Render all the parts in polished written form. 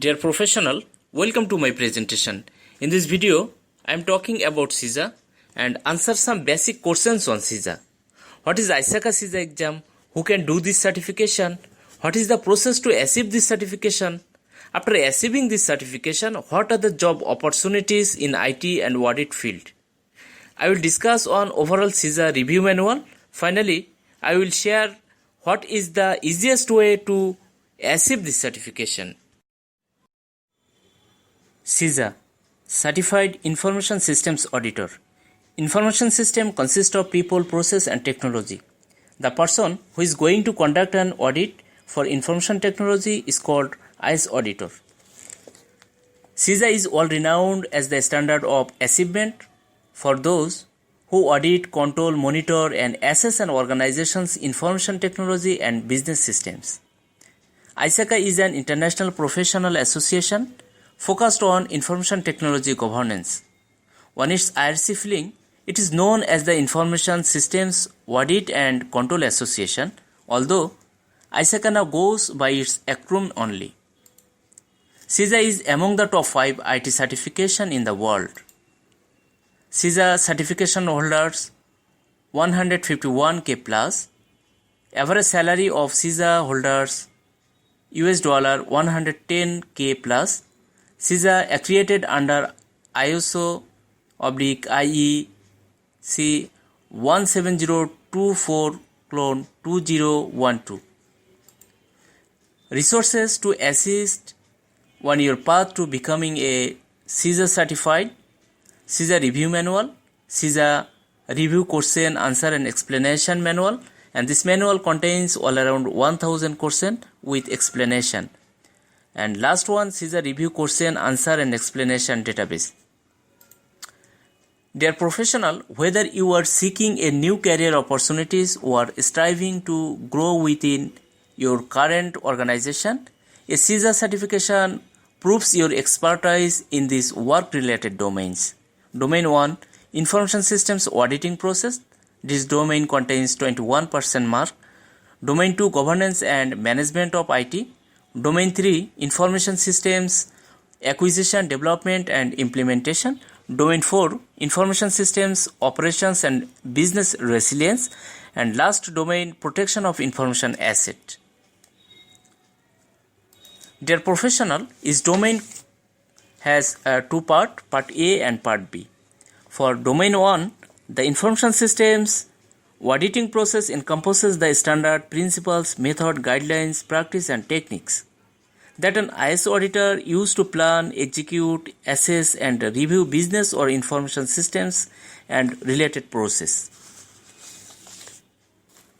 Dear professional, welcome to my presentation. In this video, I am talking about CISA and answer some basic questions on CISA. What is ISACA CISA exam? Who can do this certification? What is the process to achieve this certification? After achieving this certification, what are the job opportunities in IT and audit field? I will discuss on overall CISA review manual. Finally, I will share what is the easiest way to achieve this certification. CISA, Certified Information Systems Auditor. Information system consists of people, process and technology. The person who is going to conduct an audit for information technology is called IS auditor. CISA is all renowned as the standard of achievement for those who audit, control, monitor and assess an organization's information technology and business systems. ISACA is an international professional association focused on information technology governance. On its IRC filing, it is known as the Information Systems Audit and Control Association, although ISACA now goes by its acronym only. CISA is among the top 5 IT certification in the world. CISA certification holders 151K plus, average salary of CISA holders US dollar 110K plus. CISA accredited under ISO/IEC 17024/2012. Resources to assist on your path to becoming a CISA certified: CISA review manual, CISA review question answer and explanation manual, and this manual contains all around 1000 questions with explanation. And last one, CISA review question answer and explanation database. Dear professional, whether you are seeking a new career opportunities or striving to grow within your current organization, a CISA certification proves your expertise in these work-related domains. Domain 1, Information Systems Auditing Process. This domain contains 21% mark. Domain 2, Governance and Management of IT. Domain 3, Information Systems Acquisition, Development and Implementation. Domain 4, Information Systems Operations and Business Resilience. And last domain, Protection of Information Asset. Dear professional, each domain has two parts, part A and part B. For domain 1, the information systems auditing process encompasses the standard principles, method, guidelines, practice and techniques that an IS auditor uses to plan, execute, assess and review business or information systems and related process.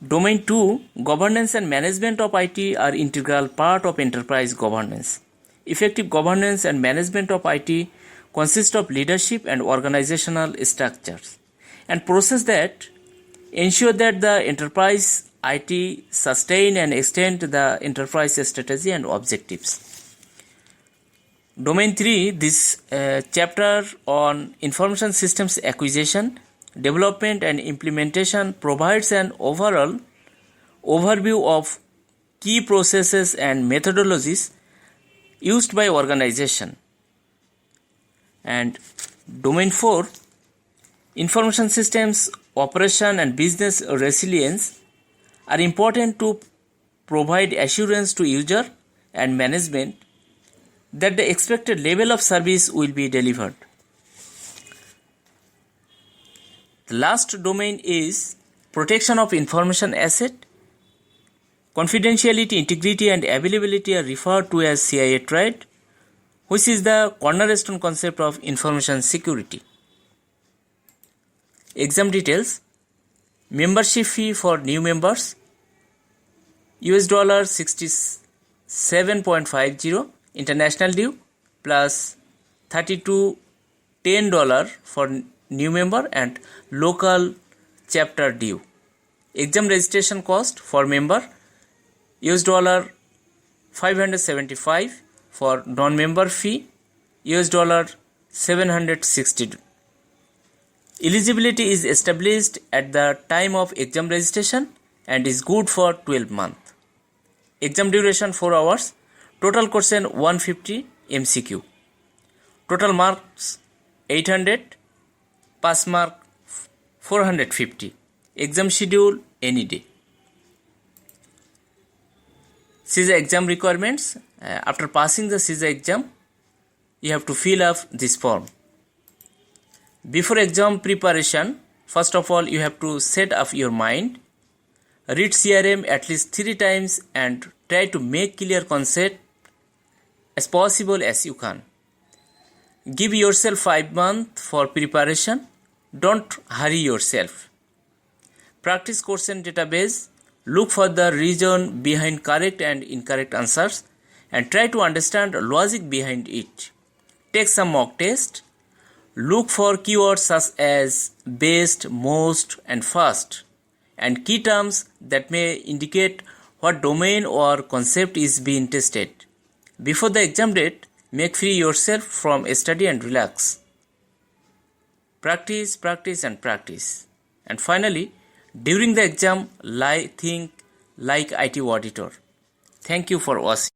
Domain 2, Governance and Management of IT are integral part of enterprise governance. Effective governance and management of IT consist of leadership and organizational structures and process that ensure that the enterprise IT sustain and extend the enterprise strategy and objectives. Domain 3, this chapter on information systems acquisition, development and implementation provides an overall overview of key processes and methodologies used by organization. And domain 4, information systems operation and business resilience are important to provide assurance to user and management that the expected level of service will be delivered. The last domain is protection of information asset. Confidentiality, integrity and availability are referred to as CIA TRAD, which is the cornerstone concept of information security. Exam details: membership fee for new members US dollar 67.50 international due plus $32.10 for new member and local chapter due. Exam registration cost for member US dollar 575, for non-member fee US dollar 760. Eligibility is established at the time of exam registration and is good for 12 months. Exam duration 4 hours. Total question 150 MCQ. Total marks 800, pass mark 450. Exam schedule any day. CISA exam requirements. After passing the CISA exam, you have to fill up this form. Before exam preparation, first of all, you have to set up your mind. Read CRM at least 3 times and try to make clear concept as possible as you can. Give yourself 5 months for preparation. Don't hurry yourself. Practice question database. Look for the reason behind correct and incorrect answers and try to understand the logic behind it. Take some mock test. Look for keywords such as best, most, and first, and key terms that may indicate what domain or concept is being tested. Before the exam date, make free yourself from study and relax. Practice, practice, and practice. And finally, during the exam, think like IT auditor. Thank you for watching.